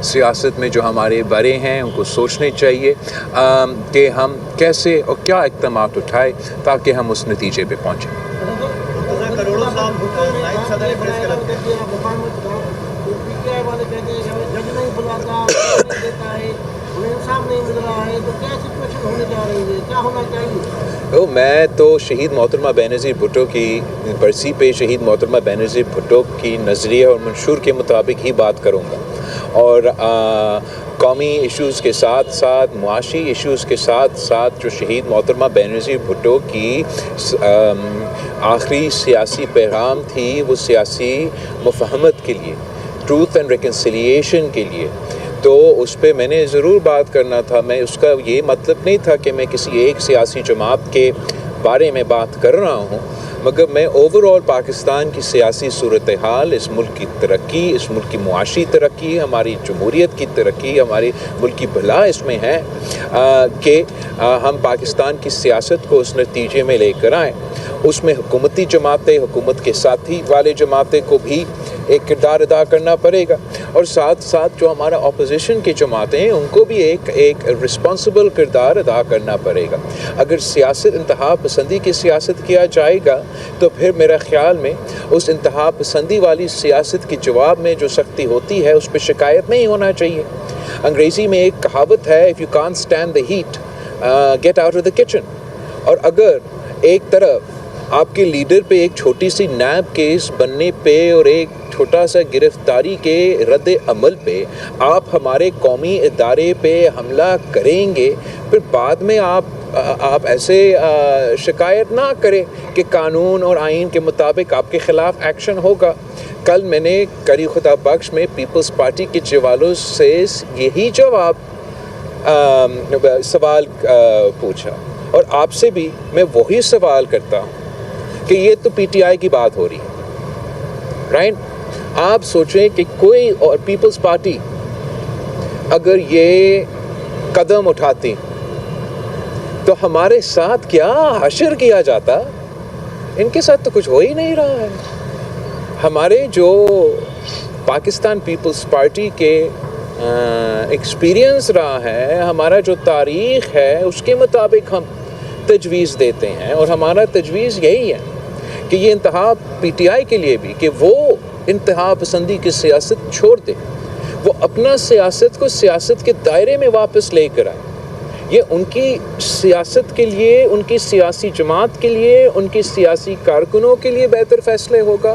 سیاست میں جو ہمارے بڑے ہیں ان کو سوچنے چاہیے کہ ہم کیسے اور کیا اقدامات اٹھائیں تاکہ ہم اس نتیجے پہ پہنچیں۔ میں تو شہید محترمہ بینظیر بھٹو کی برسی پہ شہید محترمہ بینظیر بھٹو کی نظریہ اور منشور کے مطابق ہی بات کروں گا، اور قومی ایشوز کے ساتھ ساتھ معاشی ایشوز کے ساتھ ساتھ جو شہید محترمہ بینظیر بھٹو کی آخری سیاسی پیغام تھی وہ سیاسی مفاہمت کے لیے، ٹروتھ اینڈ ریکنسیلیشن کے لیے، تو اس پہ میں نے ضرور بات کرنا تھا۔ میں اس کا یہ مطلب نہیں تھا کہ میں کسی ایک سیاسی جماعت کے بارے میں بات کر رہا ہوں، مگر میں اوور آل پاکستان کی سیاسی صورتحال، اس ملک کی ترقی، اس ملک کی معاشی ترقی، ہماری جمہوریت کی ترقی، ہماری ملک کی بھلا اس میں ہے کہ ہم پاکستان کی سیاست کو اس نتیجے میں لے کر آئیں۔ اس میں حکومتی جماعتیں، حکومت کے ساتھی والے جماعتیں کو بھی ایک کردار ادا کرنا پڑے گا، اور ساتھ ساتھ جو ہمارا اپوزیشن کی جماعتیں ہیں ان کو بھی ایک رسپانسبل کردار ادا کرنا پڑے گا۔ اگر سیاست انتہا پسندی کی سیاست کیا جائے گا تو پھر میرا خیال میں اس انتہا پسندی والی سیاست کے جواب میں جو سختی ہوتی ہے اس پہ شکایت نہیں ہونا چاہیے۔ انگریزی میں ایک کہاوت ہے if you can't stand the heat get out of the kitchen، اور اگر ایک طرف آپ کے لیڈر پہ ایک چھوٹی سی نیب کیس بننے پہ اور ایک چھوٹا سا گرفتاری کے رد عمل پہ آپ ہمارے قومی ادارے پہ حملہ کریں گے، پھر بعد میں آپ ایسے شکایت نہ کریں کہ قانون اور آئین کے مطابق آپ کے خلاف ایکشن ہوگا۔ کل میں نے کری خدا بخش میں پیپلز پارٹی کے جوالوں سے یہی سوال پوچھا، اور آپ سے بھی میں وہی سوال کرتا ہوں کہ یہ تو پی ٹی آئی کی بات ہو رہی ہے، رائٹ؟ آپ سوچیں کہ کوئی اور پیپلز پارٹی اگر یہ قدم اٹھاتی تو ہمارے ساتھ کیا حشر کیا جاتا؟ ان کے ساتھ تو کچھ ہو ہی نہیں رہا ہے۔ ہمارے جو پاکستان پیپلز پارٹی کے ایکسپیرینس رہا ہے، ہمارا جو تاریخ ہے اس کے مطابق ہم تجویز دیتے ہیں، اور ہمارا تجویز یہی ہے کہ یہ انتہا پی ٹی آئی کے لیے بھی کہ وہ انتہا پسندی کی سیاست چھوڑ دے، وہ اپنا سیاست کو سیاست کے دائرے میں واپس لے کر آئے۔ یہ ان کی سیاست کے لیے، ان کی سیاسی جماعت کے لیے، ان کی سیاسی کارکنوں کے لیے بہتر فیصلے ہوگا